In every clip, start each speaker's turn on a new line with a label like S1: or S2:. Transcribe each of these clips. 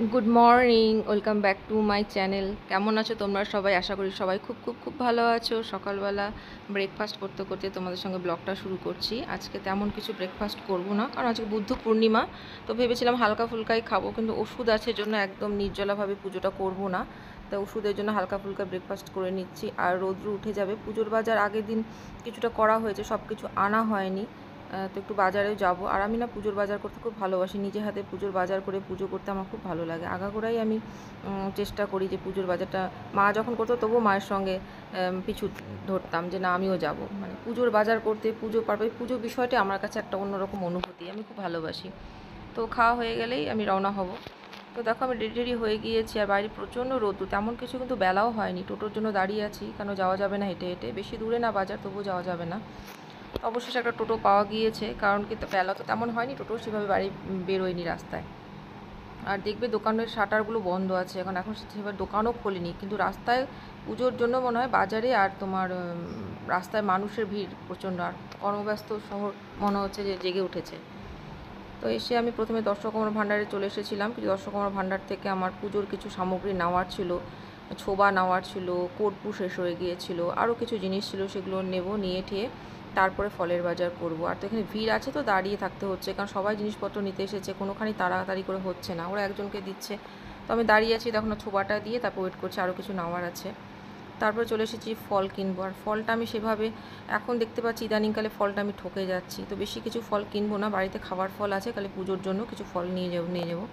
S1: Good morning, welcome back to my channel. কেমন আছো তোমরা সবাই? আশা করি সবাই খুব খুব খুব ভালো আছো। সকালবেলা ব্রেকফাস্ট করতে করতে তোমাদের সঙ্গে ব্লগটা শুরু করছি। আজকে তেমন কিছু ব্রেকফাস্ট করব না, কারণ আজকে বুদ্ধ পূর্ণিমা। তো ভেবেছিলাম হালকা ফুলকাই খাবো, কিন্তু ওষুধ আছে জন্য একদম নির্জলাভাবে পুজোটা করব না। তো ওষুধের জন্য হালকা ফুলকা ব্রেকফাস্ট করে নিচ্ছি। আর রৌদ্র উঠে যাবে, পুজোর বাজার আগের দিন কিছুটা করা হয়েছে, সব কিছু আনা হয়নি। তো একটু বাজারেও যাব। আর আমি না পুজোর বাজার করতে খুব ভালোবাসি, নিজে হাতে পুজোর বাজার করে পুজো করতে আমার খুব ভালো লাগে। আগাগোড়াই আমি চেষ্টা করি যে পুজোর বাজারটা মা যখন করতো তবুও মায়ের সঙ্গে পিছু ধরতাম যে না আমিও যাব। মানে পুজোর বাজার করতে, পুজো পারবে, পুজো বিষয়টা আমার কাছে একটা অন্যরকম অনুভূতি, আমি খুব ভালোবাসি। তো খাওয়া হয়ে গেলেই আমি রওনা হব। তো দেখো আমি রেডি হয়ে গিয়েছি, আর বাইরে প্রচণ্ড রোদ্দুর, তেমন কিছু কিন্তু বেলাও হয়নি। টোটোর জন্য দাঁড়িয়ে আছি, কেন যাওয়া যাবে না হেঁটে হেঁটে, বেশি দূরে না বাজার, তবুও যাওয়া যাবে না। অবশেষে একটা টোটো পাওয়া গিয়েছে, কারণ কি বেলা তো তেমন হয়নি, টোটো সেভাবে বাড়ি বেরোয়নি রাস্তায়। আর দেখবে দোকানের শাটারগুলো বন্ধ আছে এখন সেভাবে দোকানও খোলেনি, কিন্তু রাস্তায় পুজোর জন্য মনে হয় বাজারে আর তোমার রাস্তায় মানুষের ভিড় প্রচণ্ড, আর কর্মব্যস্ত শহর মনে হচ্ছে যে জেগে উঠেছে। তো এসে আমি প্রথমে দর্শকমরা ভাণ্ডারে চলে এসেছিলাম, কিন্তু দর্শকমরা ভাণ্ডার থেকে আমার পুজোর কিছু সামগ্রী নেওয়ার ছিল, ছোবা নেওয়ার ছিল, কর্পূর শেষ হয়ে গিয়েছিল, আরও কিছু জিনিস ছিল, সেগুলো নেব, নিয়ে ঠিয়ে তারপরে ফলের বাজার করব। আর তো এখানে ভিড় আছে, তো দাঁড়িয়ে থাকতে হচ্ছে, কারণ সবাই জিনিসপত্র নিতে এসেছে, কোনোখানি তাড়াতাড়ি করে হচ্ছে না, ওরা একজনকে দিচ্ছে। তো আমি দাঁড়িয়ে আছি, তখন ছোবাটা দিয়ে তারপর ওয়েট করছি, আরও কিছু নেওয়ার আছে। তারপরে চলে এসেছি ফল কিনবো। আর ফলটা আমি সেভাবে এখন দেখতে পাচ্ছি ইদানিংকালে ফলটা আমি ঠকে যাচ্ছি, তো বেশি কিছু ফল কিনবো না, বাড়িতে খাবার ফল আছে, খালি পুজোর জন্য কিছু ফল নিয়ে যাবো।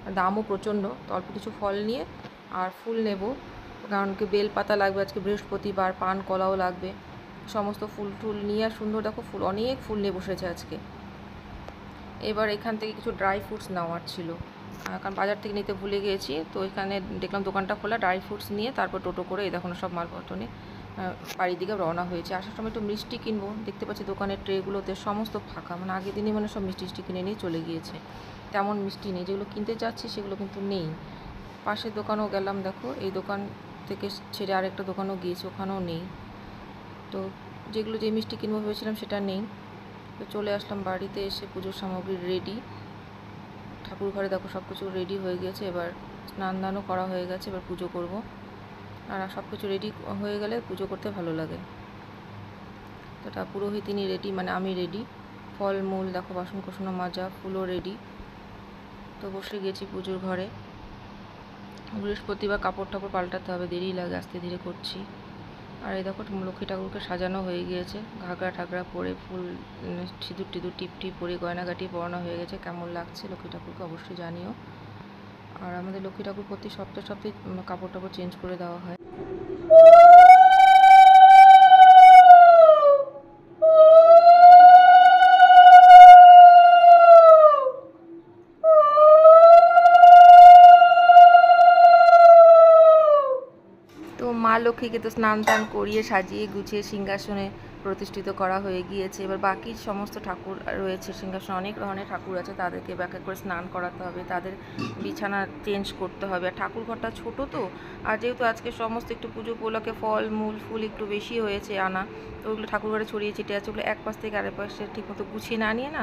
S1: আর দামও প্রচণ্ড, তো অল্প কিছু ফল নিয়ে আর ফুল নেব, কারণ কি বেলপাতা লাগবে, আজকে বৃহস্পতিবার, পান কলাও লাগবে, সমস্ত ফুল টুল নিয়ে। আর সুন্দর দেখো ফুল, অনেক ফুল নিয়ে বসেছে আজকে। এবার এখান থেকে কিছু ড্রাই ফ্রুটস নেওয়ার ছিল, কারণ বাজার থেকে নিতে ভুলে গিয়েছি। তো এখানে দেখলাম দোকানটা খোলা, ড্রাই ফ্রুটস নিয়ে তারপর টোটো করে এই দেখো সব মালপত্র নিয়ে বাড়ির দিকে রওনা হয়েছে। আসার সময় একটু মিষ্টি কিনবো, দেখতে পাচ্ছি দোকানের ট্রেগুলোতে সমস্ত ফাঁকা, মানে আগের দিনই মানে সব মিষ্টি কিনে নিয়ে চলে গিয়েছে, তেমন মিষ্টি নেই। যেগুলো কিনতে চাচ্ছি সেগুলো কিন্তু নেই। পাশের দোকানেও গেলাম, দেখো এই দোকান থেকে ছেড়ে আরেকটা দোকানেও গিয়েছি, ওখানেও নেই। তো যে মিষ্টি কিনবো ভেবেছিলাম সেটা নেই। তো চলে আসলাম বাড়িতে, এসে পুজোর সামগ্রী রেডি। ঠাকুর ঘরে দেখো সব কিছু রেডি হয়ে গেছে, এবার স্নান দানও করা হয়ে গেছে, এবার পুজো করব। আর সব কিছু রেডি হয়ে গেলে পুজো করতে ভালো লাগে। তো এটা পুরোহিতিনি রেডি, মানে আমি রেডি। ফল মূল দেখো, বাসন কোসনো মাজা, ফুলও রেডি। তো বসে গেছি পুজোর ঘরে। বৃহস্পতিবার কাপড় টাপড় পাল্টাতে হবে, দেরি লাগে, আস্তে ধীরে করছি। আর এই দেখো লক্ষ্মী ঠাকুরকে সাজানো হয়ে গিয়েছে, ঘাগরা ঠাগরা পরে, ফুল সিঁদুর টিঁদুর টিপ টিপ পরে, গয়নাগাটি পরানো হয়ে গেছে। কেমন লাগছে লক্ষ্মী ঠাকুরকে অবশ্যই জানিও। আর আমাদের লক্ষ্মী ঠাকুর প্রতি সপ্তাহে সপ্তাহে কাপড় টাপড় চেঞ্জ করে দেওয়া হয়। তো মা লক্ষ্মীকে তো স্নান টান করিয়ে সাজিয়ে গুছিয়ে সিংহাসনে প্রতিষ্ঠিত করা হয়ে গিয়েছে। এবার বাকি সমস্ত ঠাকুর রয়েছে সিংহাসনে, অনেক ধরনের ঠাকুর আছে, তাদেরকে ব্যাখ্যা করে স্নান করাতে হবে, তাদের বিছানা চেঞ্জ করতে হবে। আর ঠাকুর ঘরটা ছোটো তো, আর যেহেতু আজকে সমস্ত একটু পুজো উপলক্ষে ফল মূল ফুল একটু বেশি হয়েছে আনা, তো ওগুলো ঠাকুর ঘরে ছড়িয়ে ছিটিয়ে আছে, ওগুলো এক পাশ থেকে আরেক পাশে ঠিকমতো গুছিয়ে না নিয়ে না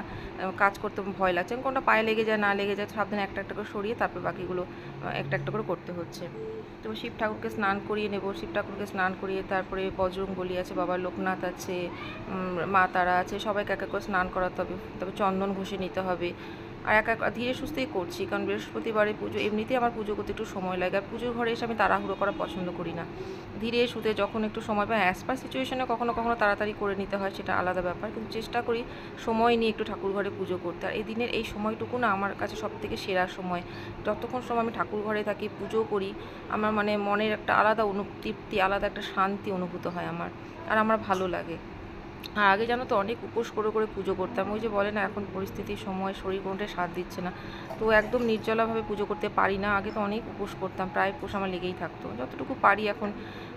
S1: কাজ করতে ভয় লাগছে, কোনটা পায়ে লেগে যায় না লেগে যায়, সাবধানে একটা একটা করে সরিয়ে তারপর বাকিগুলো একটা একটা করে করতে হচ্ছে। তো শিব ঠাকুরকে স্নান করিয়ে নেব, শিব ঠাকুরকে স্নান করিয়ে তারপরে বজরংবলী আছে, বাবা লোকনাথ আছে, মা তারা আছে, সবাইকে এক এক করে স্নান করাতে হবে, তবে চন্দন ঘষে নিতে হবে। আর এক এক ধীরে সুস্থেই করছি, কারণ বৃহস্পতিবারে পুজো, এমনিতেই আমার পুজো করতে একটু সময় লাগে, আর পুজোর ঘরে এসে আমি তাড়াহুড়ো করা পছন্দ করি না। ধীরে সুস্থে যখন একটু সময় পাই, অ্যাজ পার সিচুয়েশনে কখনো কখনো তাড়াতাড়ি করে নিতে হয়, সেটা আলাদা ব্যাপার, কিন্তু চেষ্টা করি সময় নিয়ে একটু ঠাকুর ঘরে পুজো করতে। আর এই দিনের এই সময়টুকু না আমার কাছে সবথেকে সেরা সময়। যতক্ষণ সময় আমি ঠাকুর ঘরে থাকি, পুজো করি, আমার মানে মনের একটা আলাদা তৃপ্তি, আলাদা একটা শান্তি অনুভূত হয় আমার, আর আমার ভালো লাগে। আর আগে জানো তো অনেক উপোস করে করে পুজো করতাম, ওই যে বলে না এখন পরিস্থিতির সময় শরীর কোনটাই সাথ দিচ্ছে না, তো একদম নির্জলাভাবে পুজো করতে পারি না। আগে তো অনেক উপোস করতাম, প্রায় উপোস আমার লেগেই থাকতো, যতটুকু পারি এখন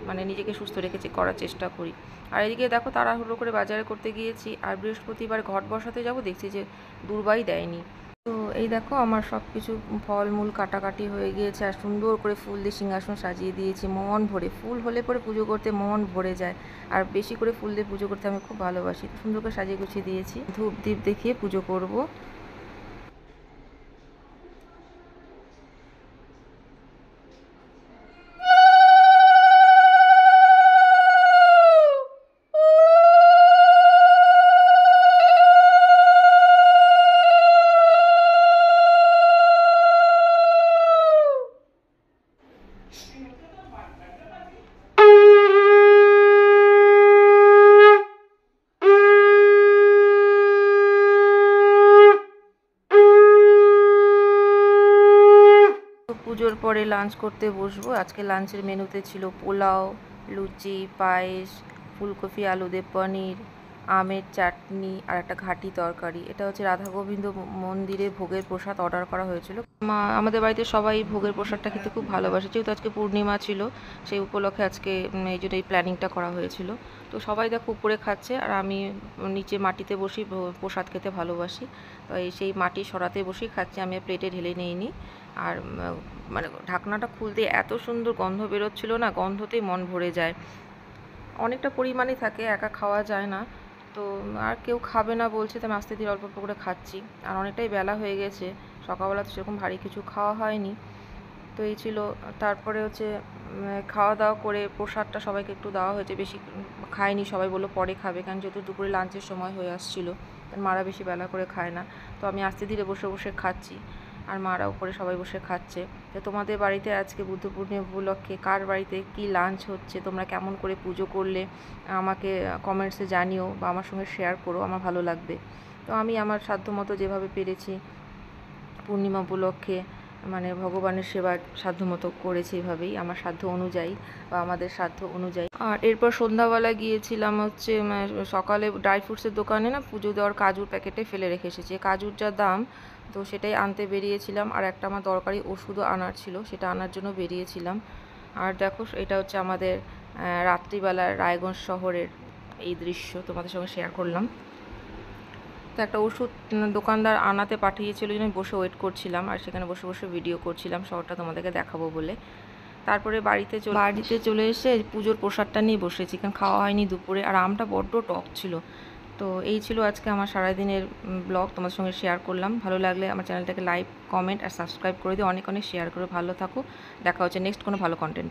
S1: মানে নিজেকে সুস্থ রেখেছি করার চেষ্টা করি। আর এদিকে দেখো তাড়াহুড়ো করে বাজারে করতে গিয়েছি, আর বৃহস্পতিবার ঘট বসাতে যাব, দেখছি যে দুর্বাই দেয়নি। তো এই দেখো আমার সব কিছু ফলমূল কাটাকাটি হয়ে গিয়েছে, আর সুন্দর করে ফুল দিয়ে সিংহাসন সাজিয়ে দিয়েছি মন ভরে। ফুল হলে পরে পুজো করতে মন ভরে যায়, আর বেশি করে ফুল দিয়ে পুজো করতে আমি খুব ভালোবাসি। সুন্দর করে সাজিয়ে গুছিয়ে দিয়েছি, ধূপ দ্বীপ দেখিয়ে পুজো করব। পুজোর পরে লাঞ্চ করতে বসবো। আজকে লাঞ্চের মেনুতে ছিল পোলাও, লুচি, পায়েস, ফুলকপি আলু দিয়ে পনির, আমের চাটনি আর একটা ঘাটি তরকারি। এটা হচ্ছে রাধা গোবিন্দ মন্দিরে ভোগের প্রসাদ অর্ডার করা হয়েছিল। আমাদের বাড়িতে সবাই ভোগের প্রসাদটা খেতে খুব ভালোবাসে, যেহেতু আজকে পূর্ণিমা ছিল সেই উপলক্ষে আজকে এই জন্য এই প্ল্যানিংটা করা হয়েছিল। তো সবাই দেখো উপরে খাচ্ছে আর আমি নিচে মাটিতে বসি, প্রসাদ খেতে ভালোবাসি। তো সেই মাটি সরাতে বসেই খাচ্ছি, আমি প্লেটে ঢেলে নিইনি। আর মানে ঢাকনাটা খুলতে এত সুন্দর গন্ধ বেরোচ্ছিল না, গন্ধতেই মন ভরে যায়। অনেকটা পরিমাণই থাকে, একা খাওয়া যায় না। তো আর কেউ খাবে না বলছে, তো আমি আস্তে ধীরে অল্প অল্প করে খাচ্ছি। আর অনেকটাই বেলা হয়ে গেছে, সকালবেলা তো সেরকম ভারী কিছু খাওয়া হয়নি। তো এই ছিল। তারপরে হচ্ছে খাওয়া দাওয়া করে প্রসাদটা সবাইকে একটু দেওয়া হয়েছে, বেশি খায়নি, সবাই বললো পরে খাবে, কারণ যেহেতু দুপুরে লাঞ্চের সময় হয়ে আসছিলো, মারা বেশি বেলা করে খায় না। তো আমি আস্তে ধীরে বসে বসে খাচ্ছি, আর মারা উপরে সবাই বসে খাচ্ছে। তো তোমাদের বাড়িতে আজকে বুদ্ধ পূর্ণিমা উপলক্ষে কার বাড়িতে কি লাঞ্চ হচ্ছে, তোমরা কেমন করে পুজো করলে আমাকে কমেন্টসে জানিও বা আমার সঙ্গে শেয়ার করো, আমার ভালো লাগবে। তো আমি আমার সাধ্যমতো যেভাবে পেরেছি পূর্ণিমা উপলক্ষে মানে ভগবানের সেবা সাধ্যমতো করেছি, এভাবেই আমার সাধ্য অনুযায়ী বা আমাদের সাধ্য অনুযায়ী। আর এরপর সন্ধ্যাবেলা গিয়েছিলাম হচ্ছে সকালে ড্রাই ফ্রুটসের দোকানে না পুজো দেওয়ার কাজুর প্যাকেটে ফেলে রেখে এসেছি, কাজুর যা দাম, তো সেটাই আনতে বেরিয়েছিলাম। আর একটা আমার দরকারি ওষুধও আনার ছিল, সেটা আনার জন্য বেরিয়েছিলাম। আর দেখো এটা হচ্ছে আমাদের রাত্রিবেলার রায়গঞ্জ শহরের এই দৃশ্য তোমাদের সঙ্গে শেয়ার করলাম। তো একটা ওষুধ দোকানদার আনাতে পাঠিয়েছিল, জন্য বসে ওয়েট করছিলাম, আর সেখানে বসে বসে ভিডিও করছিলাম শহরটা তোমাদেরকে দেখাবো বলে। তারপরে বাড়িতে চলে এসে পুজোর প্রসাদটা নিয়ে বসেছি, কারণ খাওয়া হয়নি দুপুরে, আর আমটা বড্ড টক ছিল। তো এই ছিল আজকে আমার সারাদিনের ব্লগ, তোমাদের সঙ্গে শেয়ার করলাম। ভালো লাগলে আমার চ্যানেলটাকে লাইক, কমেন্ট আর সাবস্ক্রাইব করে দিও, অনেক অনেক শেয়ার করে। ভালো থাকো, দেখা হচ্ছে নেক্সট কোনো ভালো কন্টেন্ট।